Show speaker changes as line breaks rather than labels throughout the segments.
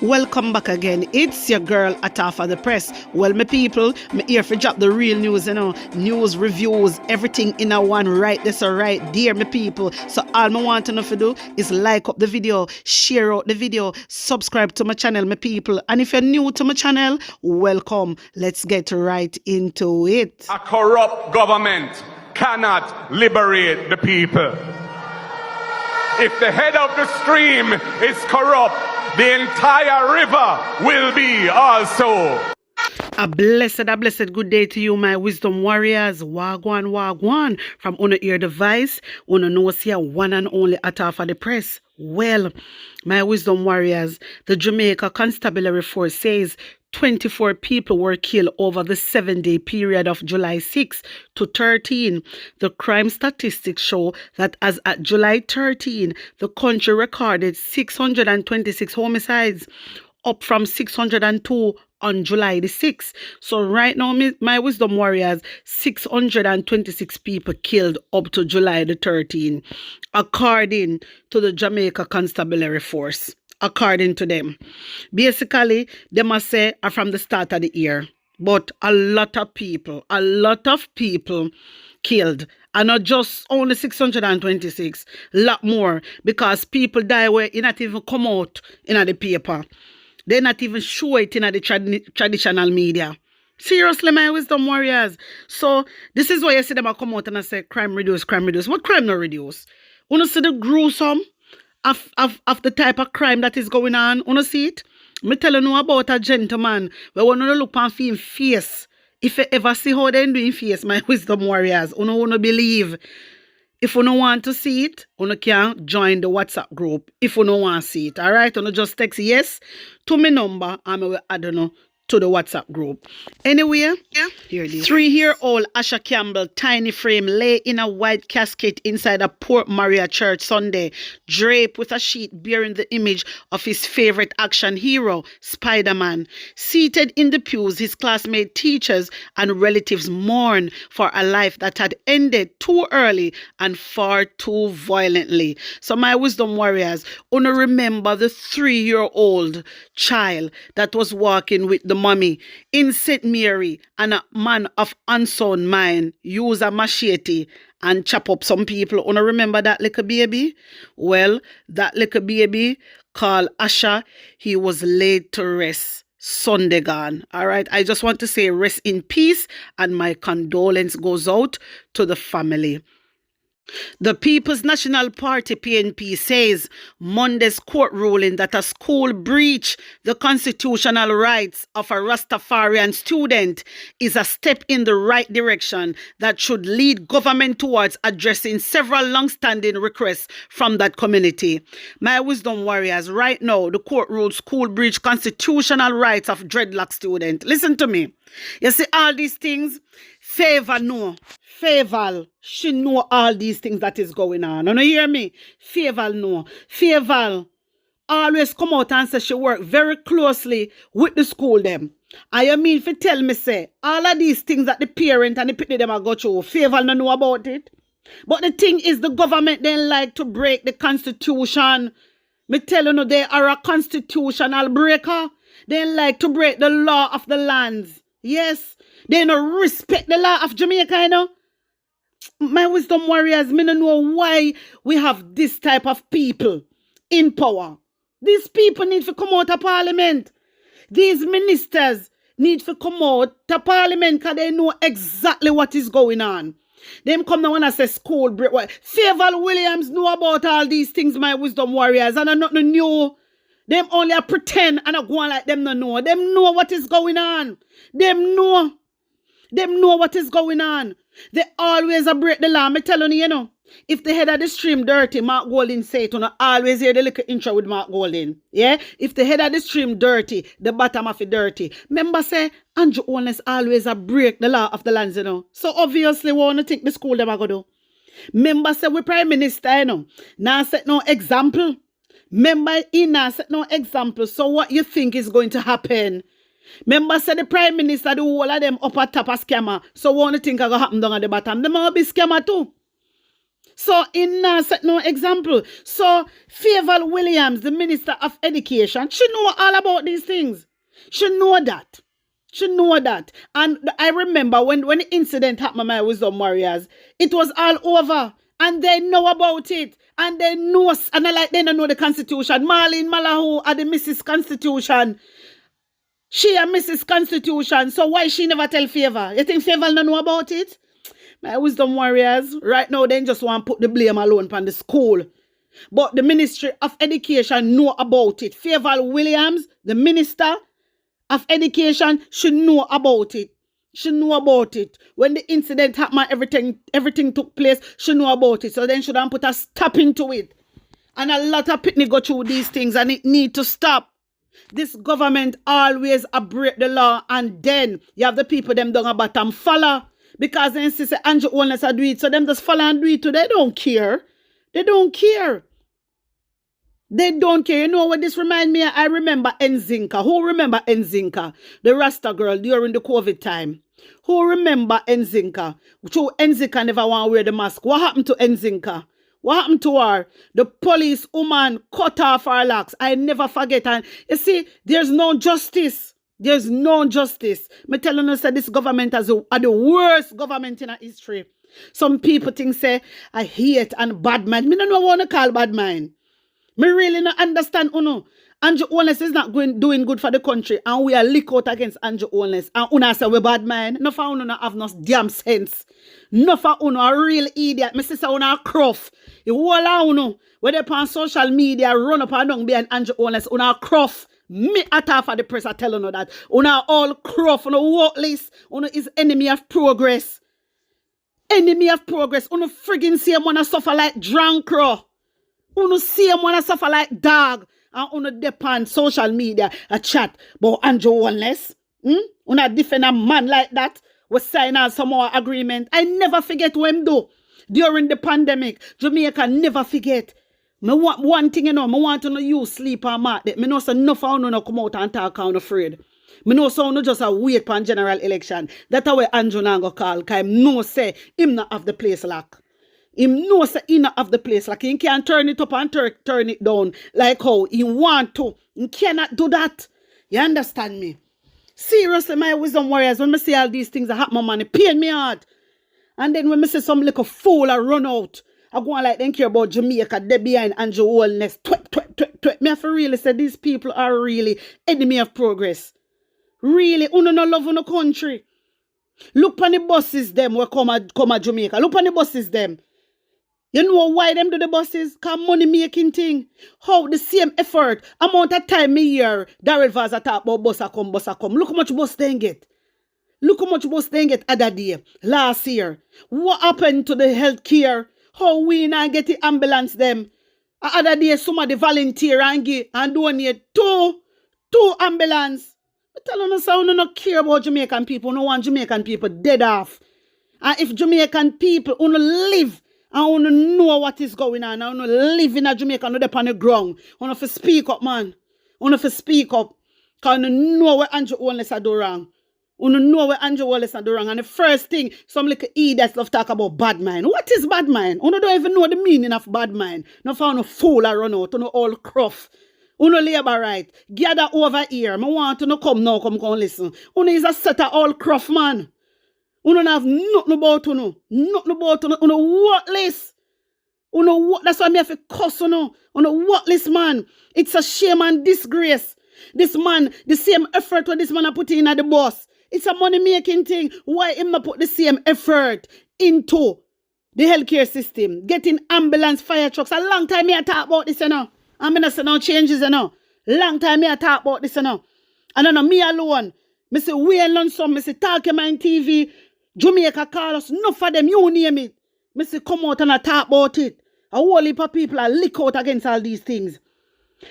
Welcome back again. It's your girl Atafa the Press. Well, my people, me here for drop the real news, news, reviews, everything in a one right this or right there, my people. So all I want to know to do is like up the video, share out the video, subscribe to my channel, my people. And if you're new to my channel, welcome. Let's get right into it.
A corrupt government cannot liberate the people. If the head of the stream is corrupt, the entire river will be also.
A blessed good day to you, my wisdom warriors. Wagwan. From Una Ear Device, Una Nosia, one and only Atafa the Press. Well, my wisdom warriors, the Jamaica Constabulary Force says 24 people were killed over the 7-day period of July 6 to 13. The crime statistics show that as at July 13, the country recorded 626 homicides, up from 602 on July the 6th. So right now, my wisdom warriors, 626 people killed up to July the 13th, according to the Jamaica Constabulary Force. According to them, basically, they must say are from the start of the year. But a lot of people killed. And not just only 626, a lot more. Because people die where it not even come out in the paper. They not even show it in the traditional media. Seriously, my wisdom warriors. So, this is why you see them come out and I say, crime reduce. What crime not reduce? You know, see the gruesome of the type of crime that is going on. You see it? Me tell you about a gentleman where when you look on him face, if you ever see how they doing face, my wisdom warriors, you don't believe. If you don't want to see it, you can join the WhatsApp group. If you don't want to see it, all right? You just text yes to my number and I will add you to the WhatsApp group. Anyway, here it is. 3-year-old Asha Campbell, tiny frame, lay in a white casket inside a Port Maria church Sunday, draped with a sheet bearing the image of his favorite action hero, Spider-Man. Seated in the pews, his classmates, teachers, and relatives mourn for a life that had ended too early and far too violently. So my wisdom warriors, wanna remember the 3-year-old child that was walking with the mommy in St. Mary, and a man of unsound mind use a machete and chop up some people. Wanna remember that little baby? Well, that little baby called Asha, he was laid to rest Sunday gone. All right, I just want to say rest in peace and my condolence goes out to the family. The People's National Party, PNP, says Monday's court ruling that a school breached the constitutional rights of a Rastafarian student is a step in the right direction that should lead government towards addressing several long-standing requests from that community. My wisdom warriors, right now, the court ruled school breach constitutional rights of dreadlock student. Listen to me. You see all these things? Favor, she know all these things that is going on. You hear me? Favor know. Favor always come out and say she work very closely with the school them. I mean, if you tell me, say, all of these things that the parent and the people them are go through, Favor no know about it. But the thing is, the government then like to break the constitution. Me tell you, they are a constitutional breaker. They like to break the law of the lands. Yes, they don't respect the law of Jamaica, you know. My wisdom warriors, me don't know why we have this type of people in power. These people need to come out of parliament. These ministers need to come out to parliament because they know exactly what is going on. Them come now when I say school break. Favor Williams know about all these things, my wisdom warriors, and I'm not new. Them only a pretend and I go on like them no know. Them know what is going on. Them know what is going on. They always break the law. Me telling you, if the head of the stream dirty, Mark Golding say it, always hear the little intro with Mark Golding. Yeah? If the head of the stream dirty, the bottom of it dirty. Remember say, Andrew Holness always break the law of the lands, So obviously, we want to think the school them are going to do. Remember say, we prime minister, now set no example. Remember, he now set no example. So what you think is going to happen? Remember, say the prime minister do all of them up at top a scammer. So what you think is going to happen down at the bottom? Them all be scammer too. So, in set no example. So, Favour Williams, the Minister of Education, she know all about these things. She know that. She know that. And I remember when the incident happened with my Wisdom Warriors, it was all over. And they know about it. And they know, and they don't know the Constitution. Marlene Malahu are the Mrs. Constitution. She a Mrs. Constitution. So why she never tell Favour? You think Favour don't know about it? My Wisdom Warriors, right now, they just want to put the blame alone upon the school. But the Ministry of Education know about it. Favour Williams, the Minister of Education, should know about it. She know about it. When the incident happened, everything took place, she know about it. So then she don't put a stop into it. And a lot of people go through these things and it need to stop. This government always break the law, and then you have the people them down a bottom follow. Because they insist that Andrew Holness do it. So them just follow and do it too. They don't care. They don't care. They don't care. You know what this remind me? I remember Nzinka. Who remember Nzinka? The Rasta girl during the COVID time. Who remember Nzinka? So Nzinka never want to wear the mask. What happened to Nzinka? What happened to her? The police woman cut off her locks. I never forget. And you see, there's no justice. There's no justice. Me telling you, say this government are the worst government in our history. Some people think say I hate and bad mind. Me don't know what to call bad mind. Me really not understand. Andrew Holness is not doing good for the country, and we are lick out against Andrew Holness. And una say we bad mind. No for una have no damn sense. No for una a real idiot. Me sister una a cruff. You all a una where they on social media run up and down behind Andrew Holness. Una a cruff. Me at half of the press are telling you that. Una all cruff. Una worthless. Una is enemy of progress. Enemy of progress. Una friggin' see one suffer like drunk crow. Una see one suffer like dog. And una depend social media a chat about Andrew Holness. Una defend a man like that. We sign out some more agreement. I never forget what him do. During the pandemic, Jamaica never forget. Me want one thing, me want to know you sleep and mark that. Me know so enough of you no come out and talk and afraid. Me know so no just a wait for general election. That's how Andrew now go call. Cause him know say him not have the place lock. Him know say he not have the place lock. He can't turn it up and turn it down like how he want to. He cannot do that. You understand me? Seriously, my Wisdom Warriors, when I see all these things that happen, man, it pain me hard. And then when I see some little fool a run out, I go on like they care about Jamaica, they behind Andrew Holness. Me have to really say these people are really enemy of progress. Really, uno no love on the country. Look on the buses them where come a Jamaica. Look on the buses them. You know why them do the buses? Cause money making thing. How the same effort, amount of time me hear Darrell Vaza talk about bus a come. Look how much bus they get. Look how much bus they get other day, last year. What happened to the healthcare? How we not get the ambulance them? Other day somebody volunteer and give and donate two ambulance. I tell you, so you don't care about Jamaican people. No want Jamaican people dead off. And if Jamaican people only live and wanna know what is going on, and wanna live in a Jamaica, not up on the ground, wanna to speak up, man. Wanna to speak up. Cause you know what Andrew Holness are do wrong. You know what Andrew Holness are do wrong. And the first thing, some little idiots love talk about bad mind. What is bad mind? You don't even know the meaning of bad mind. No for no fool or run out, you know all cruff. You know labor right. Gather over here. I want to come now, come listen. You know is a set of all cruff, man. You don't have nothing about you. Nothing about you. You know worthless. You know what? That's why I have to cuss you know. You know worthless, man. It's a shame and disgrace. This man, the same effort what this man put in at the boss. It's a money making thing. Why him not put the same effort into the healthcare system? Getting ambulance, fire trucks. A long time I talk about this, you know. I'm going to say no changes, you know. Long time I talk about this, you know. And I know me alone. I say, we alone some. I say, talk in TV. Jamaica call us. Enough of them, you name it. I say, come out and I talk about it. A whole heap of people are lick out against all these things.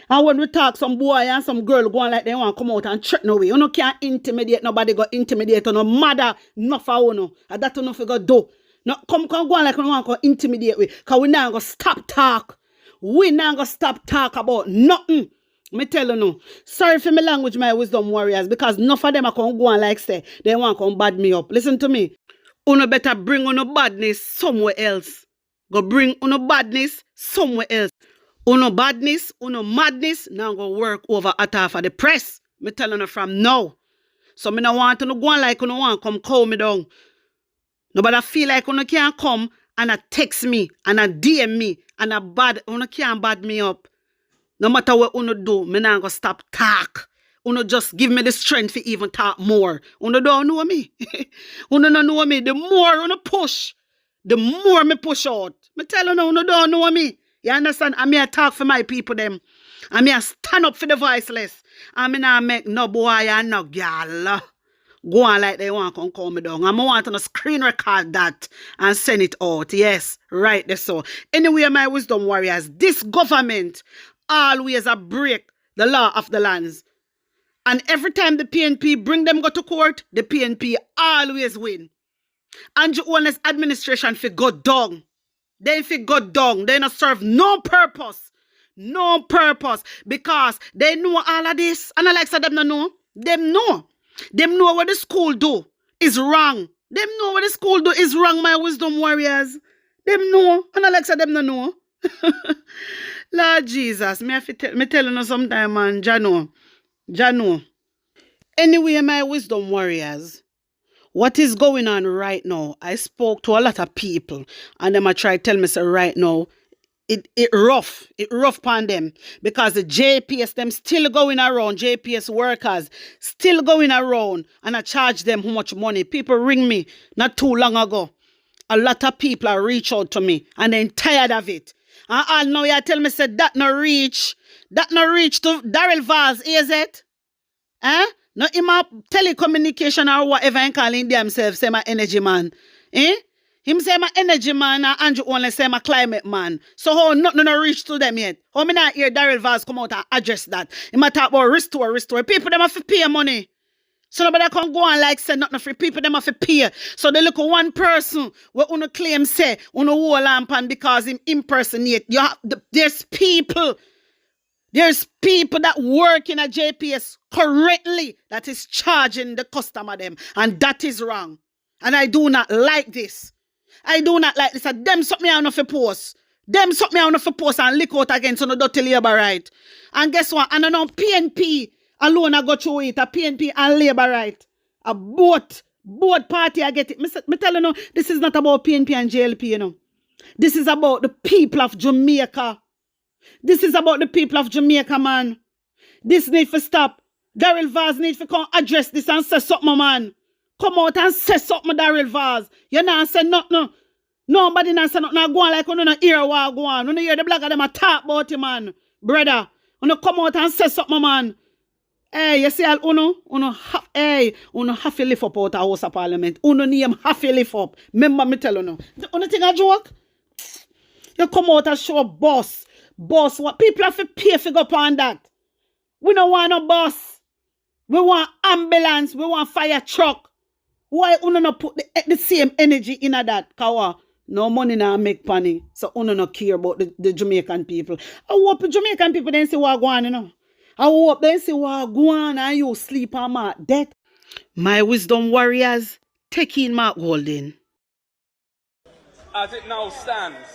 And when we talk, some boy and some girl going like they want to come out and threaten away. You know, can't intimidate nobody, go intimidate no mother, no for you know. And that you know go do. No, come go on like we want to intimidate we. Because we not going to stop talk. We not going to stop talk about nothing. Me tell you no. Sorry for my language, my Wisdom Warriors, because enough of them are going to go on like say, they want to come bad me up. Listen to me. You better bring on no badness somewhere else. Go bring uno badness somewhere else. Uno badness, uno madness, now go work over at half of the press. Me telling you from now. So me no want to go on like uno want come call me down. Nobody feel like uno can't come and a text me and a DM me and a bad, uno can't bad me up. No matter what uno do, me not gonna stop talk. Uno just give me the strength to even talk more. Uno don't know me. Uno don't know me. The more uno push, the more me push out. Me tell you now, uno don't know me. You understand? I may talk for my people them. I may stand up for the voiceless. I may not make no boy and no girl go on like they want to call me down. I want to screen record that and send it out. Yes, right there so. Anyway, my wisdom warriors, this government always a break the law of the lands. And every time the PNP bring them go to court, the PNP always win. Andrew Holness administration fi go down. They fi go down. They not serve no purpose. No purpose. Because they know all of this. And I like say them no know. Them know. Them know what the school do is wrong. Them know what the school do is wrong, my wisdom warriors. Them know. And I like say them no know. Lord Jesus. Me telling you sometime, man. Jano. Anyway, my wisdom warriors, what is going on right now? I spoke to a lot of people and them I try to tell me, say right now, it rough upon them because the JPS them still going around, JPS workers still going around and I charge them how much money. People ring me not too long ago. A lot of people are reach out to me and they're tired of it. And all now you tell me, say that no reach to Daryl Vaz, is it? Eh? No, him a telecommunication or whatever and calling themselves, say my energy man. Eh? Him say my energy man and Andrew only say my climate man. So how nothing no reach to them yet? How me not hear Daryl Vaz come out and address that? He might talk about restore. People them have to pay money. So nobody can go on like say nothing free. People them have to pay. So they look at one person where uno claim say uno whole lamp and because him impersonate. There's people that work in a JPS correctly that is charging the customer them. And that is wrong. And I do not like this. I do not like this. And them suck me out of a post. Them suck me out of a post and lick out against on the dirty labor right. And guess what? And I know PNP alone I go through it. A PNP and labor right. A both party I get it. Me tell you no, this is not about PNP and JLP, you know. This is about the people of Jamaica. This is about the people of Jamaica, man. This need to stop. Daryl Vaz need to come address this and say something, man. Come out and say something, Daryl Vaz. You not say nothing. Nobody not say nothing. Go on like you don't hear what go on. You don't hear the black of them a talk about you, man. Brother, you come out and say something, man. Hey, you see all uno have to lift up out of House of Parliament. Uno name have to lift up. Remember me tell you no. Uno think a joke? You come out and show a boss. Boss, what people have to pay for go upon that. We don't want no boss. We want ambulance. We want fire truck. Why uno not put the same energy in that? Cause no money now make money. So uno not care about the Jamaican people. I hope the Jamaican people then see what go on, you know. I hope they see what go on and you sleep on my death. My wisdom warriors, take in Mark Golding.
As it now stands,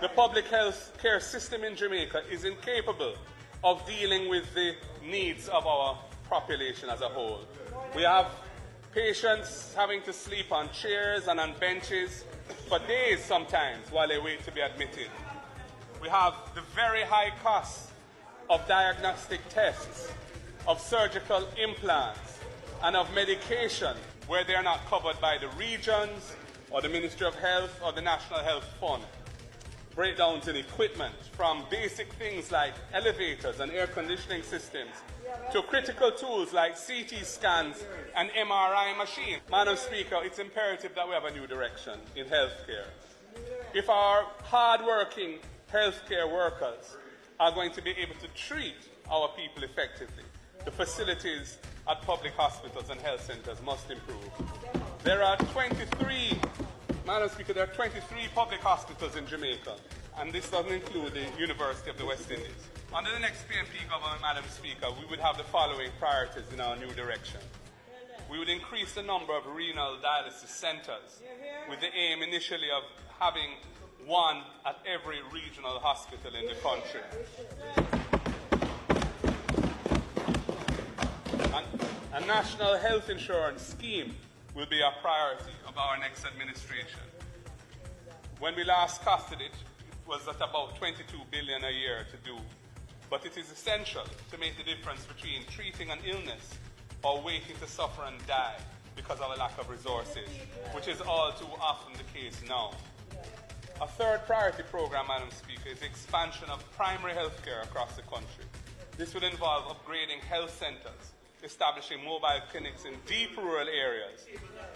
the public health care system in Jamaica is incapable of dealing with the needs of our population as a whole. We have patients having to sleep on chairs and on benches for days sometimes while they wait to be admitted. We have the very high costs of diagnostic tests, of surgical implants, and of medication where they are not covered by the regions or the Ministry of Health or the National Health Fund. Breakdowns in equipment, from basic things like elevators and air conditioning systems to critical tools like CT scans and MRI machines. Madam Speaker, it's imperative that we have a new direction in healthcare. If our hard-working healthcare workers are going to be able to treat our people effectively, the facilities at public hospitals and health centers must improve. There are 23 Madam Speaker, there are 23 public hospitals in Jamaica, and this doesn't include the University of the West Indies. Under the next PNP government, Madam Speaker, we would have the following priorities in our new direction. We would increase the number of renal dialysis centers with the aim initially of having one at every regional hospital in the country. A national health insurance scheme will be a priority of our next administration. When we last costed it, it was at about 22 billion a year to do. But it is essential to make the difference between treating an illness or waiting to suffer and die because of a lack of resources, which is all too often the case now. A third priority program, Madam Speaker, is the expansion of primary health care across the country. This will involve upgrading health centres, establishing mobile clinics in deep rural areas,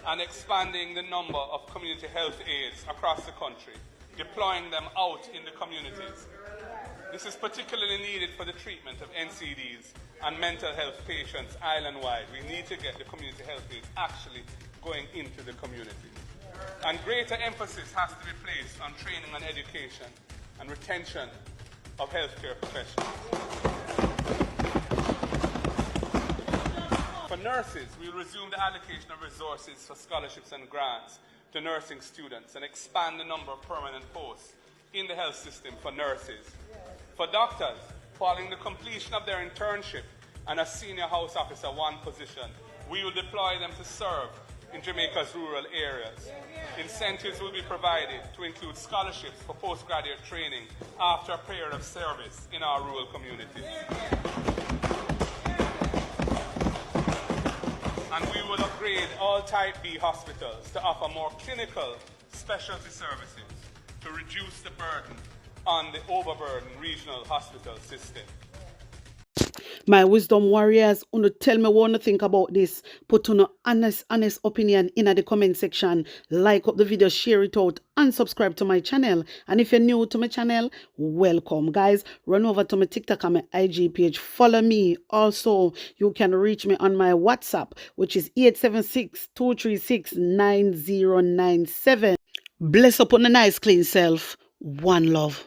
and expanding the number of community health aides across the country, deploying them out in the communities. This is particularly needed for the treatment of NCDs and mental health patients island-wide. We need to get the community health aides actually going into the community. And greater emphasis has to be placed on training and education and retention of healthcare professionals. For nurses, we will resume the allocation of resources for scholarships and grants to nursing students and expand the number of permanent posts in the health system for nurses. For doctors, following the completion of their internship and a senior house officer 1 position, we will deploy them to serve in Jamaica's rural areas. Incentives will be provided to include scholarships for postgraduate training after a period of service in our rural communities. And we will upgrade all Type B hospitals to offer more clinical specialty services to reduce the burden on the overburdened regional hospital system.
My wisdom warriors, wanna tell me what you think about this. Put on honest opinion in the comment section. Like up the video, share it out, and subscribe to my channel. And if you're new to my channel, welcome. Guys, run over to my TikTok and my IG page. Follow me. Also, you can reach me on my WhatsApp, which is 876-236-9097. Bless upon a nice clean self. One love.